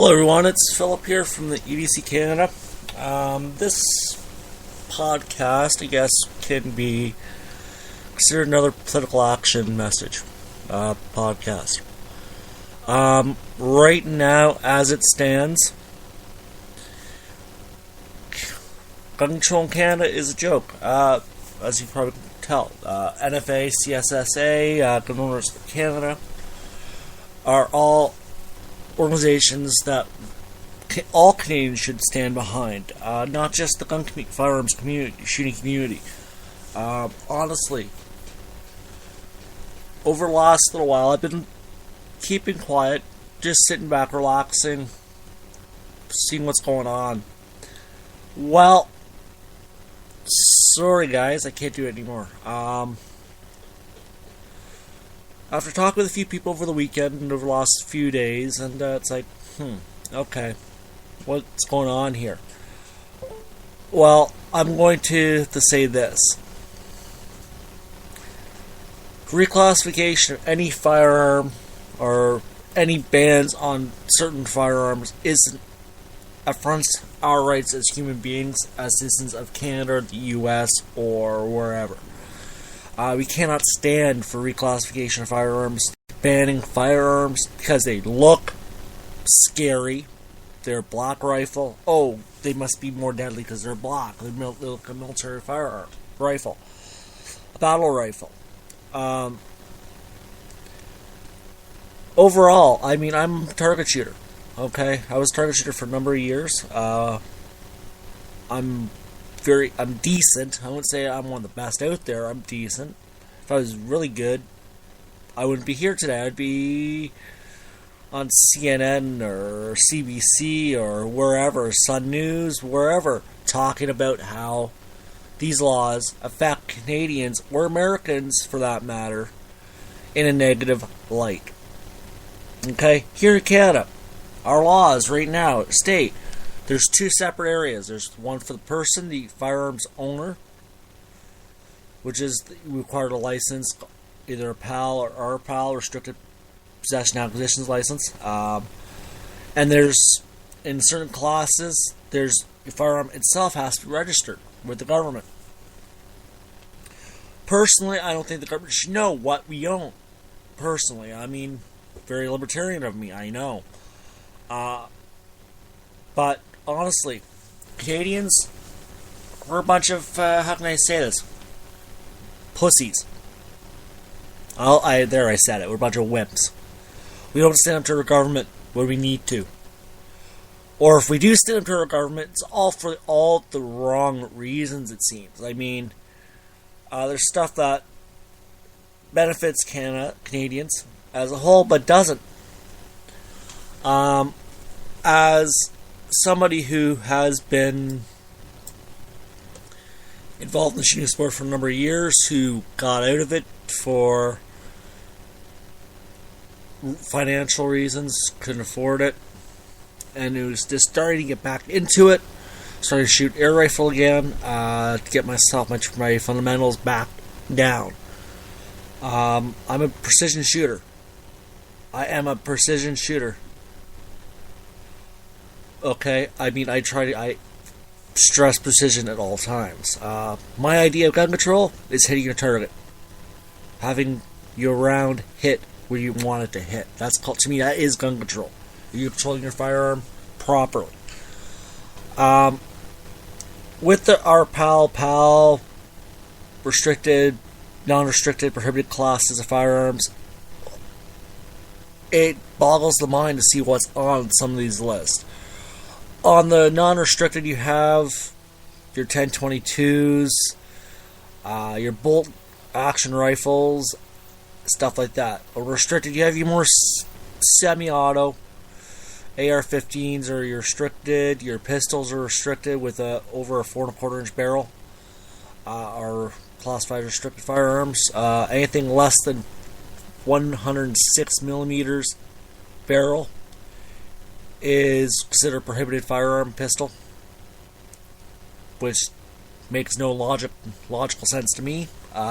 Hello everyone, it's Philip here from the EDC Canada. This podcast, I guess, can be considered another political action message podcast. Right now, as it stands, gun control in Canada is a joke, as you probably can tell. NFA, CSSA, Gun Owners of Canada are all organizations that all Canadians should stand behind, not just the firearms community, shooting community. Honestly, over the last little while, I've been keeping quiet, just sitting back, relaxing, seeing what's going on. Well, sorry guys, I can't do it anymore. After talking with a few people over the weekend and over the last few days, and it's like, okay, what's going on here? Well, I'm going to say this. Reclassification of any firearm or any bans on certain firearms isn't affronts our rights as human beings, as citizens of Canada, the US, or wherever. We cannot stand for reclassification of firearms, banning firearms because they look scary. They're a black rifle. Oh, they must be more deadly because they're black. They look a military firearm rifle, a battle rifle. Overall, I mean, I'm a target shooter. Okay, I was a target shooter for a number of years. I'm decent. I wouldn't say I'm one of the best out there. I'm decent. If I was really good, I wouldn't be here today. I'd be on CNN or CBC or wherever, Sun News, wherever, talking about how these laws affect Canadians, or Americans for that matter, in a negative light. Okay? Here in Canada, our laws right now state there's two separate areas. There's one for the person, the firearms owner, which is required a license, either a PAL or RPAL, restricted possession acquisitions license. And there's, in certain classes, the firearm itself has to be registered with the government. Personally, I don't think the government should know what we own. Personally, I mean, very libertarian of me, I know. But honestly, Canadians, we're a bunch of, how can I say this? Pussies. There I said it. We're a bunch of wimps. We don't stand up to our government when we need to. Or if we do stand up to our government, it's all for all the wrong reasons, it seems. I mean, there's stuff that benefits Canadians as a whole, but doesn't. As somebody who has been involved in the shooting sport for a number of years, who got out of it for financial reasons, couldn't afford it, and it was just starting to get back into it, starting to shoot air rifle again, to get my fundamentals back down. I'm a precision shooter. I am a precision shooter. Okay, I mean, I stress precision at all times. My idea of gun control is hitting your target. Having your round hit where you want it to hit. To me, that is gun control. You're controlling your firearm properly. With the RPAL, PAL, restricted, non-restricted, prohibited classes of firearms, it boggles the mind to see what's on some of these lists. On the non-restricted, you have your 1022s, your bolt action rifles, stuff like that. On restricted, you have your more semi-auto AR-15s are restricted. Your pistols are restricted with over a 4.25 inch barrel. Are classified restricted firearms. Anything less than 106 millimeters barrel is considered a prohibited firearm pistol, which makes no logical sense to me.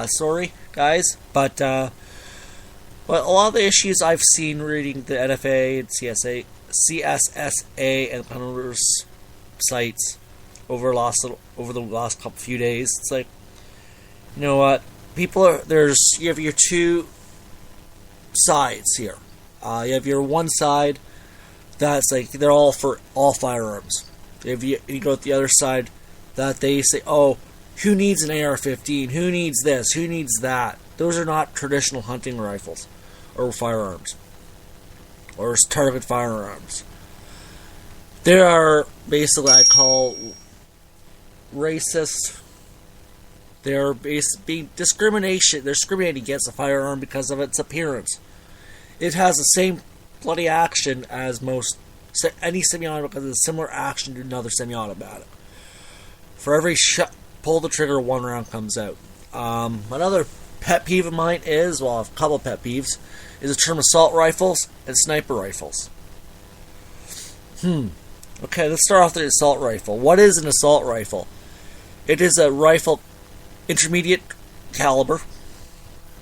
Sorry, guys, but a lot of the issues I've seen reading the NFA and CSSA and Hunters sites over the last few days. It's like, you know what? You have your two sides here. You have your one side that's like they're all for all firearms. If you go to the other side, that they say, oh, who needs an AR-15? Who needs this? Who needs that? Those are not traditional hunting rifles or firearms or target firearms. They are basically, I call, racist. They're basically discrimination. They're discriminating against a firearm because of its appearance. It has the same bloody action as any semi-automatic, because it's a similar action to another semi-automatic. For every shot, pull the trigger, one round comes out. Another pet peeve of mine is, well, I have a couple of pet peeves, is the term assault rifles and sniper rifles. Okay, let's start off with the assault rifle. What is an assault rifle? It is a rifle intermediate caliber,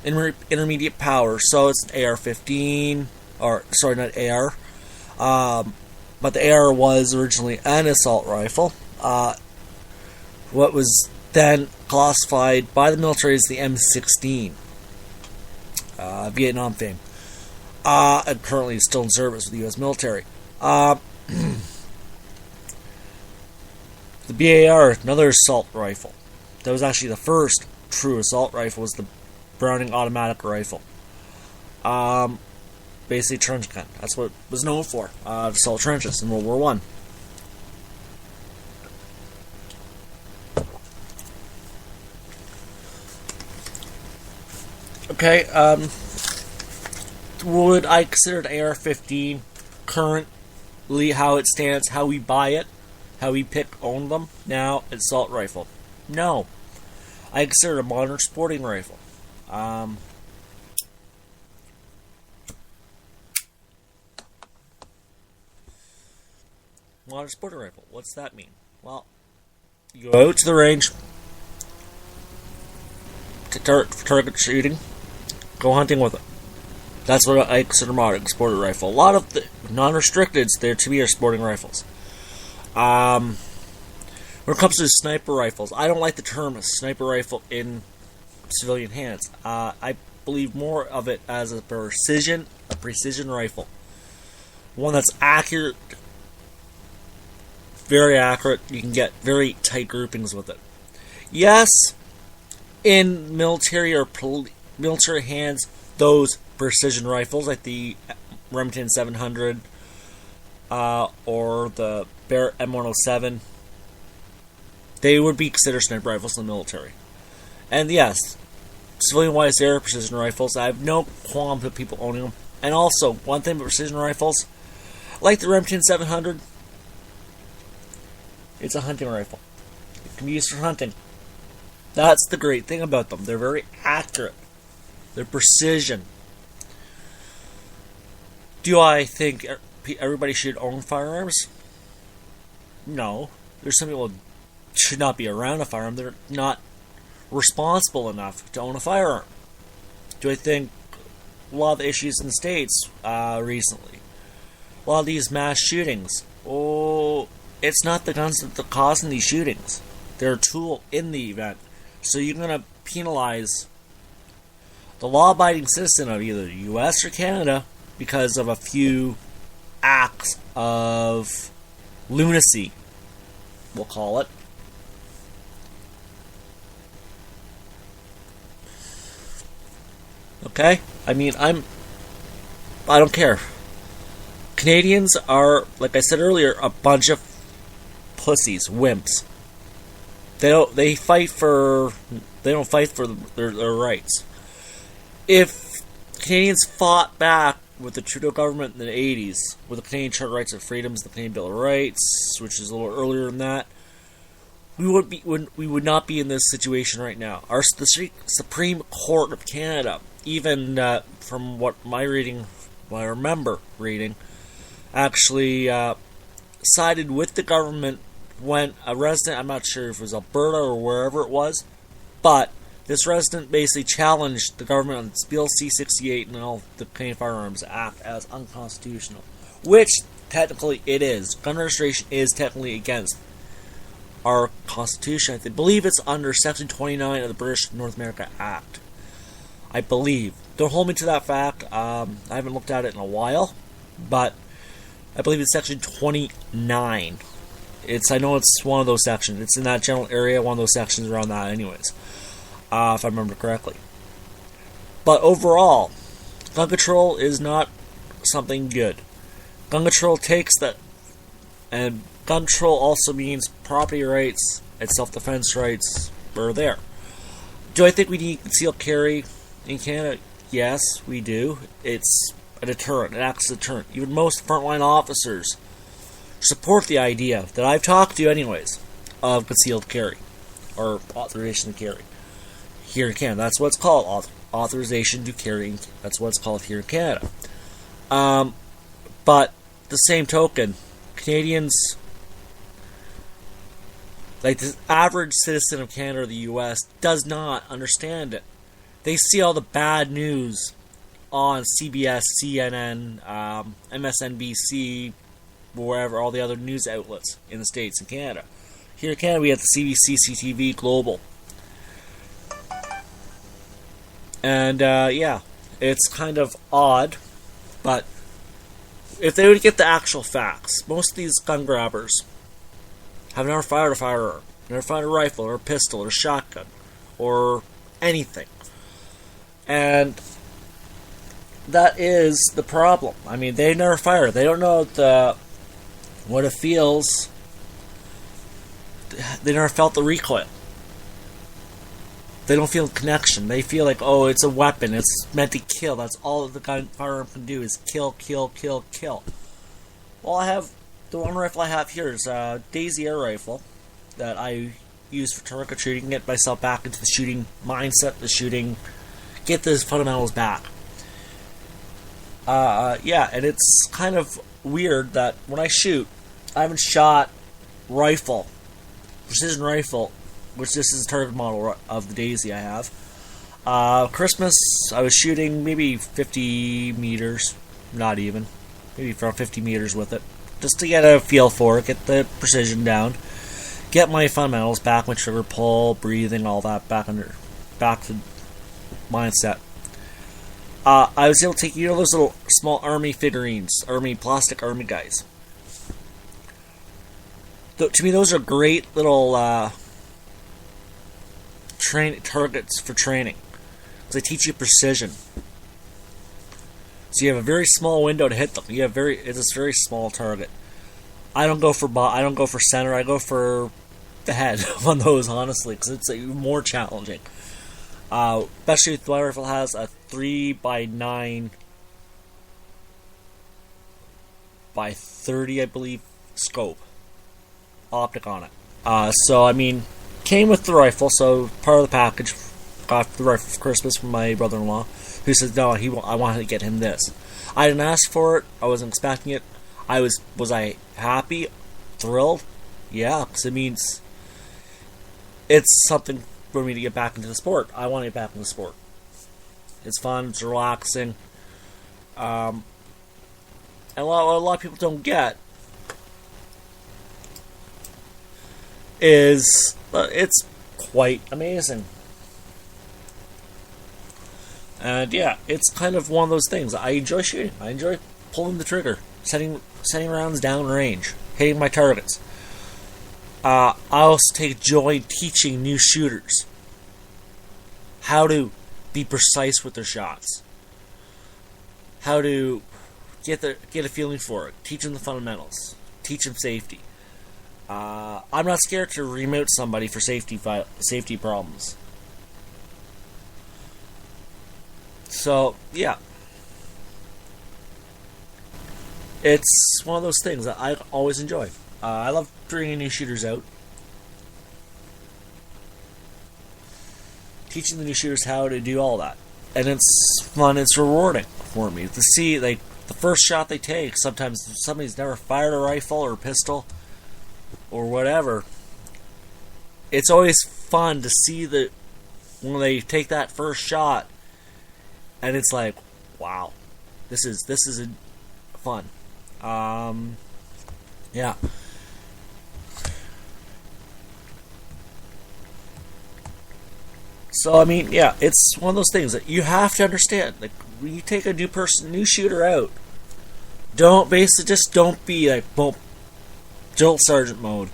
intermediate power. So it's an AR-15, or sorry, not AR. But the AR was originally an assault rifle. What was then classified by the military as the M16, Vietnam fame, and currently is still in service with the U.S. military. The BAR, another assault rifle. That was actually the first true assault rifle, was the Browning automatic rifle. Basically trench gun. That's what it was known for. Assault trenches in World War I. Okay, would I consider an AR-15 currently how it stands, how we buy it, how we own them now, an assault rifle? No. I consider it a modern sporting rifle. Modern sporting rifle. What's that mean? Well, you go out to the range, target shooting, go hunting with it. That's what I consider modern sporting rifle. A lot of the non-restricteds, there to me, are sporting rifles. When it comes to sniper rifles, I don't like the term sniper rifle in civilian hands. I believe more of it as a precision rifle. One that's accurate, very accurate. You can get very tight groupings with it. Yes, in military or military hands, those precision rifles like the Remington 700 or the Barrett M107, they would be considered sniper rifles in the military. And yes, civilian-wise, they are precision rifles. I have no qualms with people owning them. And also, one thing about precision rifles, like the Remington 700, it's a hunting rifle. It can be used for hunting. That's the great thing about them. They're very accurate. They're precision. Do I think everybody should own firearms? No. There's some people who should not be around a firearm. They're not responsible enough to own a firearm. Do I think a lot of the issues in the States recently, a lot of these mass shootings, it's not the guns that are causing these shootings. They're a tool in the event. So you're going to penalize the law-abiding citizen of either the U.S. or Canada because of a few acts of lunacy, we'll call it. Okay? I mean, I don't care. Canadians are, like I said earlier, a bunch of pussies, wimps. They don't fight for their rights. If Canadians fought back with the Trudeau government in the 80s, with the Canadian Charter of Rights and Freedoms, the Canadian Bill of Rights, which is a little earlier than that, we would not be in this situation right now. The Supreme Court of Canada, even from what I remember reading, actually sided with the government when a resident, I'm not sure if it was Alberta or wherever it was, but this resident basically challenged the government on Bill C-68 and all the Canadian Firearms Act as unconstitutional, which technically it is. Gun registration is technically against our Constitution. I believe it's under Section 29 of the British North America Act. I believe. Don't hold me to that fact. I haven't looked at it in a while, but I believe it's Section 29. I know it's one of those sections. It's in that general area, one of those sections around that anyways, if I remember correctly. But overall, gun control is not something good. Gun control takes that, and gun control also means property rights and self-defense rights are there. Do I think we need concealed carry in Canada? Yes, we do. It's a deterrent. It acts as a deterrent. Even most frontline officers support the idea that I've talked to anyways of concealed carry or authorization to carry here in Canada. That's what it's called, authorization to carry. That's what it's called here in Canada. But the same token, Canadians, like the average citizen of Canada or the US, does not understand it. They see all the bad news on CBS, CNN, MSNBC, wherever, all the other news outlets in the States and Canada. Here in Canada, we have the CBC, CTV, Global. And, yeah, it's kind of odd, but if they would get the actual facts, most of these gun grabbers have never fired a firearm, never fired a rifle, or a pistol, or a shotgun, or anything. And that is the problem. I mean, they never fire. They don't know what it feels. They never felt the recoil. They don't feel connection. They feel like, oh, it's a weapon. It's meant to kill. That's all that the firearm can do is kill, kill, kill, kill. Well, the one rifle I have here is a Daisy air rifle that I use for target shooting, get myself back into the shooting mindset, the shooting, get the fundamentals back. Yeah, and it's kind of weird that when I shoot, I haven't shot precision rifle, which this is a target model of the Daisy I have. Christmas, I was shooting maybe 50 meters, not even, maybe around 50 meters with it, just to get a feel for it, get the precision down, get my fundamentals back, my trigger pull, breathing, all that back to mindset. I was able to take, those little small army figurines, plastic army guys. To me, those are great little targets for training, because they teach you precision. So you have a very small window to hit them. It's a very small target. I don't go for center. I go for the head on those, honestly, because it's more challenging. Especially if my rifle has a 3x9 by 30, I believe, scope optic on it. So I mean, came with the rifle, so part of the package. Got the rifle for Christmas from my brother-in-law, who says no, I wanted to get him this. I didn't ask for it. I wasn't expecting it. Was I happy, thrilled? Yeah, because it means it's something for me to get back into the sport. I want to get back into the sport. It's fun. It's relaxing. And a lot of people don't get is it's quite amazing. And yeah, it's kind of one of those things. I enjoy shooting. I enjoy pulling the trigger, setting rounds down range, hitting my targets. I also take joy in teaching new shooters how to be precise with their shots, how to get a feeling for it, teach them the fundamentals, teach them safety. I'm not scared to remount somebody for safety problems. So yeah, it's one of those things that I always enjoy. I love bringing new shooters out, teaching the new shooters how to do all that, and it's fun. It's rewarding for me to see the first shot they take. Sometimes somebody's never fired a rifle or a pistol or whatever. It's always fun to see when they take that first shot, and it's like, wow, this is fun. Yeah. So I mean, yeah, it's one of those things that you have to understand. Like, when you take a new shooter out, don't be like, well, drill sergeant mode.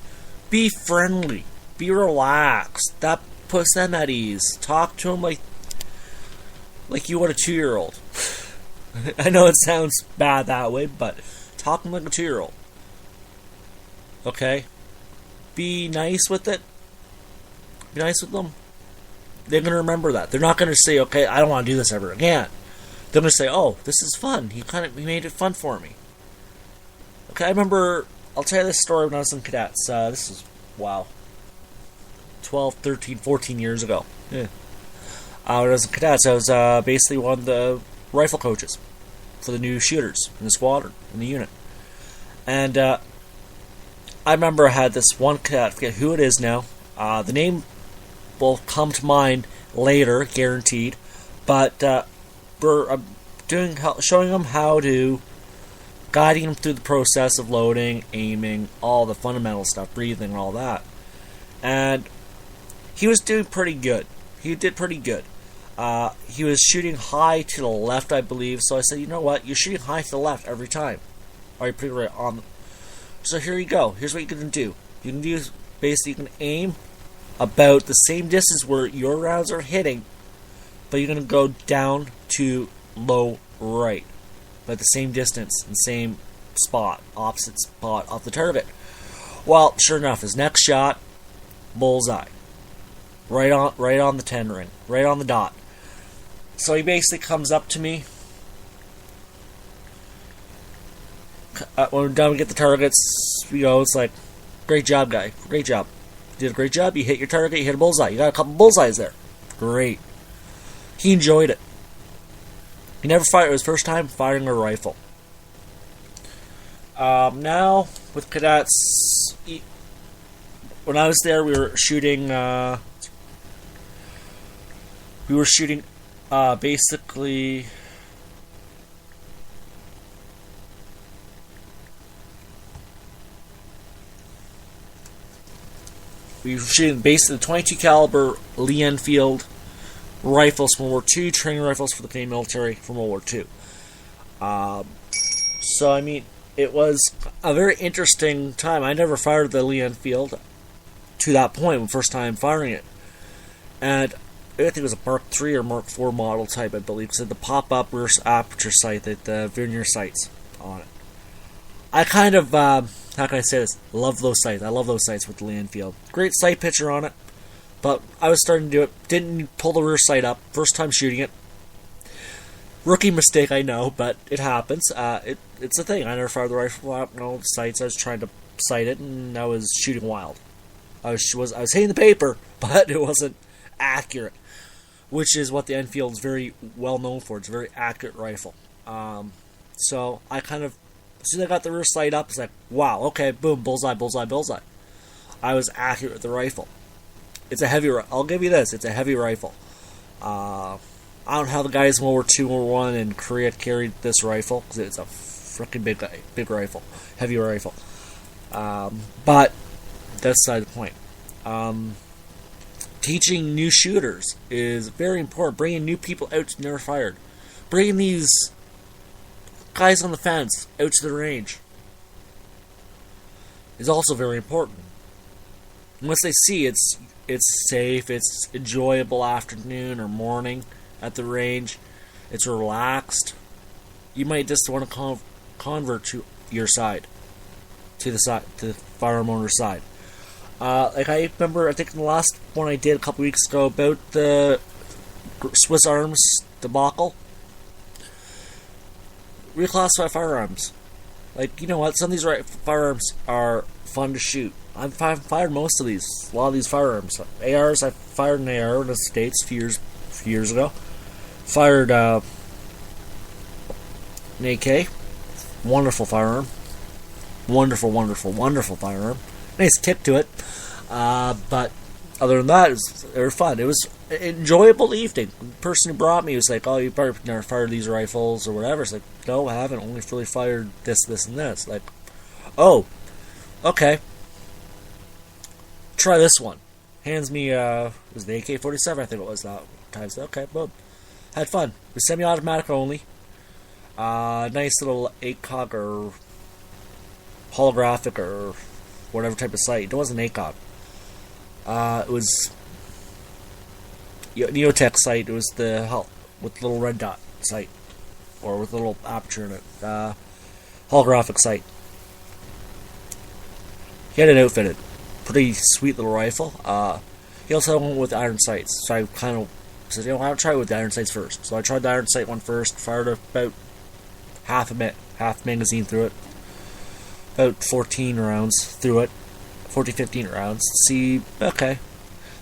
Be friendly. Be relaxed. That puts them at ease. Talk to them like you would a 2-year-old. I know it sounds bad that way, but talk to them like a 2-year-old. Okay? Be nice with it. Be nice with them. They're going to remember that. They're not going to say, okay, I don't want to do this ever again. They're going to say, oh, this is fun. He made it fun for me. Okay, I remember, I'll tell you this story when I was in cadets. This is, wow, 12, 13, 14 years ago. Yeah. When I was in cadets, I was basically one of the rifle coaches for the new shooters in the squadron, in the unit. And I remember I had this one cadet, I forget who it is now. The name will come to mind later, guaranteed. But we're showing them how to, guiding them through the process of loading, aiming, all the fundamental stuff, breathing, all that. And he was doing pretty good. He did pretty good. He was shooting high to the left, I believe. So I said, you know what? You're shooting high to the left every time. Or you're pretty right on. So here you go. Here's what you're going to do. You can do, basically, you can aim about the same distance where your rounds are hitting, but you're going to go down to low right. But the same distance and same spot, opposite spot of the target. Well, sure enough, his next shot, bullseye. Right on the 10 ring. Right on the dot. So he basically comes up to me. When we're done, we get the targets. It's like, great job, guy. Great job. You did a great job. You hit your target. You hit a bullseye. You got a couple bullseyes there. Great. He enjoyed it. He never fired. It was his first time firing a rifle. Now, with cadets, when I was there, we were shooting. Basically. We were shooting basically the 22 caliber Lee Enfield rifles from World War II, training rifles for the Canadian military from World War II. So I mean, it was a very interesting time. I never fired the Lee Enfield to that point, when first time firing it, and I think it was a Mark III or Mark IV model type, I believe, because it had the pop-up rear aperture sight, the vernier sights on it. I kind of, how can I say this? Love those sights. I love those sights with the Lee Enfield. Great sight picture on it, but I was starting to do it. Didn't pull the rear sight up. First time shooting it. Rookie mistake, I know, but it happens. It's a thing. I never fired the rifle up. No sights. I was trying to sight it, and I was shooting wild. I was hitting the paper, but it wasn't accurate, which is what the Enfield is very well known for. It's a very accurate rifle. So I kind of, as soon as I got the rear sight up, it's like, wow, okay, boom, bullseye, bullseye, bullseye. I was accurate with the rifle. It's a heavy. I'll give you this. It's a heavy rifle. I don't know how the guys in World War II, World War I, and Korea carried this rifle, because it's a freaking big rifle, heavy rifle. But that's beside the point. Teaching new shooters is very important. Bringing new people out to never fired. Bringing these guys on the fence out to the range is also very important. Once they see it's safe, it's enjoyable afternoon or morning at the range, it's relaxed, you might just want to convert to your side, to the firearm owner's side. Like I remember, I think in the last one I did a couple weeks ago about the Swiss Arms debacle. Reclassify firearms. Like, you know what? Some of these firearms are fun to shoot. I've fired most of these. A lot of these firearms. ARs, I fired an AR in the States a few years ago. Fired an AK. Wonderful firearm. Wonderful firearm. Nice kick to it. But other than that, they were fun. It was an enjoyable evening. The person who brought me was like, "Oh, you probably never fired these rifles or whatever." It's like, "No, I haven't. Only really fired this, this, and this." Like, "Oh, okay. Try this one." Hands me, it was the AK-47, I think it was that time. So, okay, boom. Had fun. It was semi-automatic only. Nice little ACOG or holographic or whatever type of sight. It wasn't ACOG. It was Neotech sight. It was the with the little red dot sight, or with a little aperture in it. Holographic sight. He had it outfitted. Pretty sweet little rifle. He also went with iron sights, so I kind of said, I'll try it with the iron sights first. So I tried the iron sight one first. Fired about half magazine through it. About 14 rounds through it. 15 rounds. See, okay.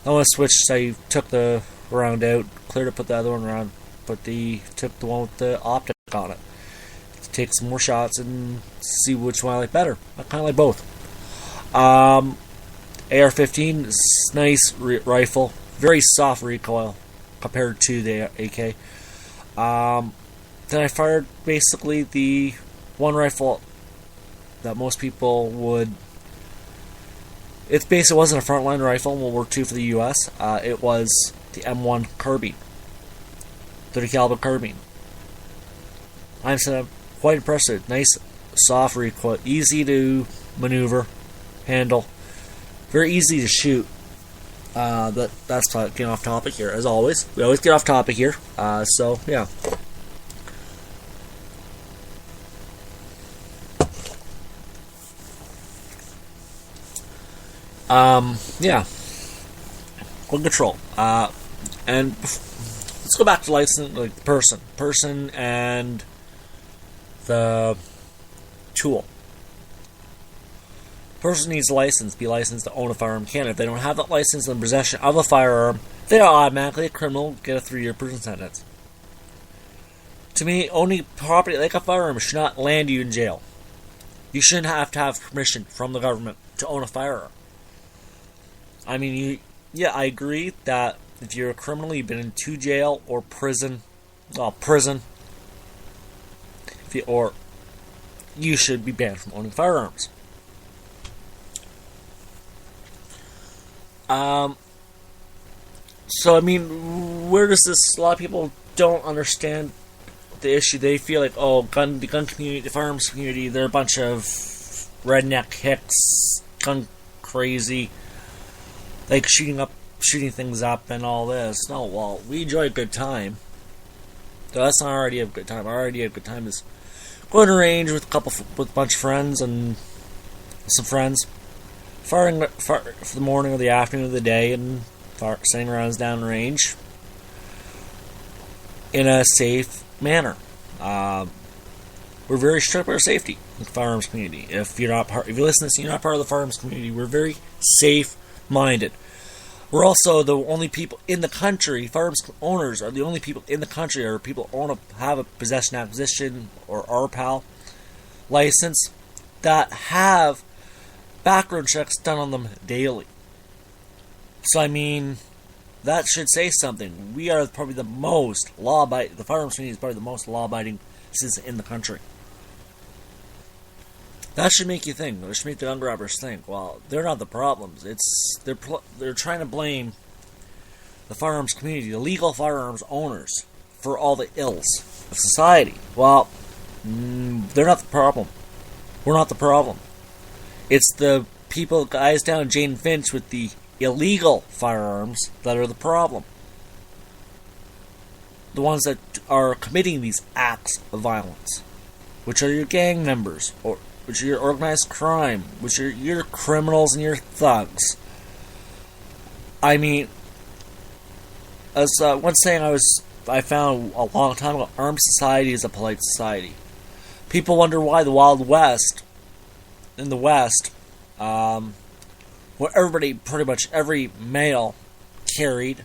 Then when I switched, I took the round out, cleared it, put the other one around, took the one with the optic on it. To take some more shots and see which one I like better. I kind of like both. AR-15 is nice rifle, very soft recoil compared to the AK. Then I fired basically the one rifle that most people would. It basically wasn't a frontline rifle in World War II for the U.S. It was the M1 carbine, 30 caliber carbine. I'm quite impressed with it. Nice soft recoil, easy to maneuver, handle. Very easy to shoot. That's getting off topic here, as always. We always get off topic here. So, yeah. Yeah. Gun control. And let's go back to license, like the person and the tool. Person needs a license, be licensed to own a firearm in Canada. If they don't have that license in possession of a firearm, they are automatically a criminal, get a 3-year prison sentence. To me, owning property like a firearm should not land you in jail. You shouldn't have to have permission from the government to own a firearm. I mean, I agree that if you're a criminal, you've been into jail or prison, or you should be banned from owning firearms. So I mean, where does this? A lot of people don't understand the issue. They feel like, the gun community, the firearms community, they're a bunch of redneck hicks, gun crazy, like shooting things up and all this. No, well, we enjoy a good time. So that's not our idea of a good time. Our idea of a good time is going to range with a bunch of friends and some friends. Firing for the morning or the afternoon of the day and setting rounds down range in a safe manner. We're very strict with our safety in the firearms community. If you listen to this and you're not part of the firearms community, we're very safe-minded. We're also the only people in the country, firearms owners are the only people in the country, or people have a possession acquisition or RPAL license that have background checks done on them daily. So I mean, that should say something. We are probably the most the firearms community is probably the most law-abiding citizen in the country. That should make you think. That should make the gun grabbers think. Well, they're not the problems. They're trying to blame the firearms community, the legal firearms owners, for all the ills of society. Well, they're not the problem. We're not the problem. It's the guys down in Jane and Finch with the illegal firearms that are the problem. The ones that are committing these acts of violence, which are your gang members, or which are your organized crime, which are your criminals and your thugs. I mean, as one saying I found a long time ago, armed society is a polite society. People wonder why the Wild West, in the West, where everybody, pretty much every male, carried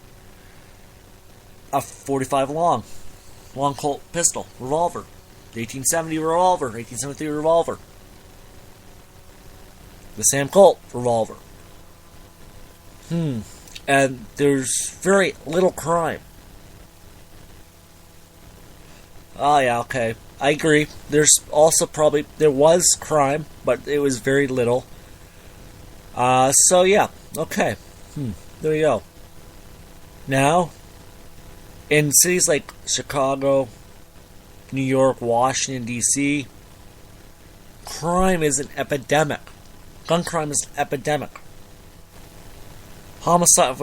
a .45 long Colt pistol, revolver, the 1870 revolver, 1873 revolver, the Sam Colt revolver. And and there's very little crime. Oh yeah, okay. I agree. There was crime, but it was very little. So yeah, okay. There you go. Now, in cities like Chicago, New York, Washington, D.C., crime is an epidemic. Gun crime is an epidemic. Homicide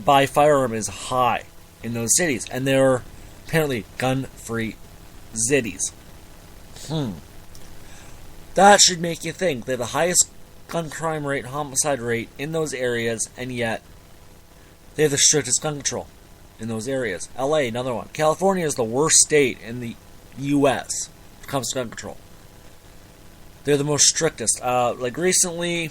by firearm is high in those cities, and they're apparently gun-free cities. That should make you think. They're the highest gun crime rate, homicide rate in those areas, and yet they have the strictest gun control in those areas. LA, another one. California is the worst state in the U.S. when it comes to gun control. They're the most strictest. Like recently,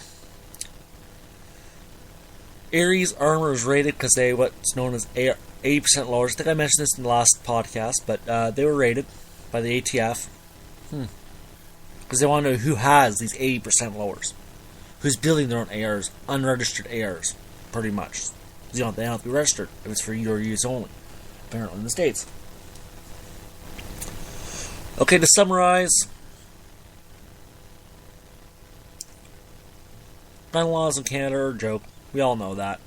Aries armor is rated because they what's known as 80% lowers. I think I mentioned this in the last podcast, but they were rated by the ATF because they want to know who has these 80% lowers, who's building their own ARs, unregistered ARs, pretty much. They don't have to be registered if it's for your use only, apparently in the States. Okay, to summarize, gun laws in Canada are a joke. We all know that.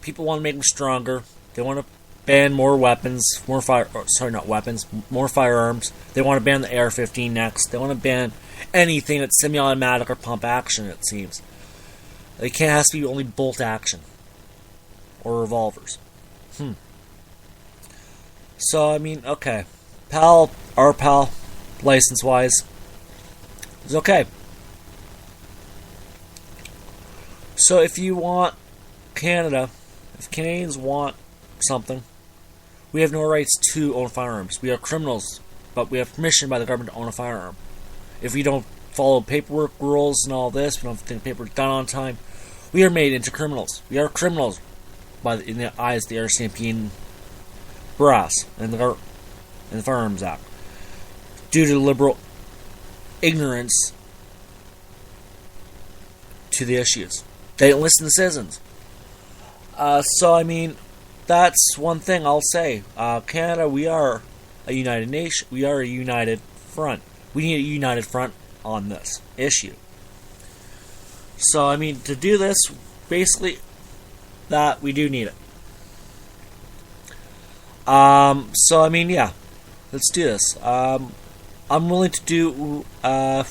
People want to make them stronger. They want to ban more weapons, more firearms. They want to ban the AR-15 next. They want to ban anything that's semi-automatic or pump action, it seems. It has to be only bolt action or revolvers. So, I mean, okay. Our pal, license-wise, is okay. So if you want Canada, if Canadians want something, we have no rights to own firearms. We are criminals, but we have permission by the government to own a firearm. If we don't follow paperwork rules and all this, we don't think paperwork done on time, we are made into criminals. We are criminals in the eyes of the RCMP and brass and the Firearms Act due to liberal ignorance to the issues. They don't listen to citizens. So, I mean, that's one thing I'll say. Canada, we are a united nation. We are a united front. We need a united front on this issue. So, I mean, to do this, basically, that we do need it. So, I mean, yeah. Let's do this. I'm willing to do a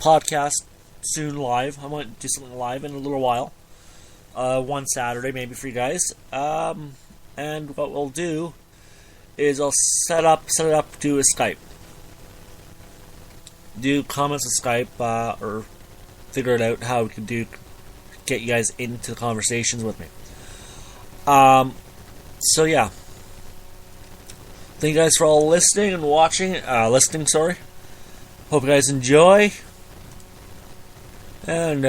podcast soon live. I might do something live in a little while. One Saturday maybe for you guys. And what we'll do is I'll set it up to a Skype. Do comments on Skype, or figure it out how we can get you guys into the conversations with me. So yeah. Thank you guys for all listening and watching. Hope you guys enjoy. And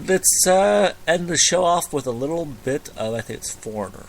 let's end the show off with a little bit of, I think it's Foreigner.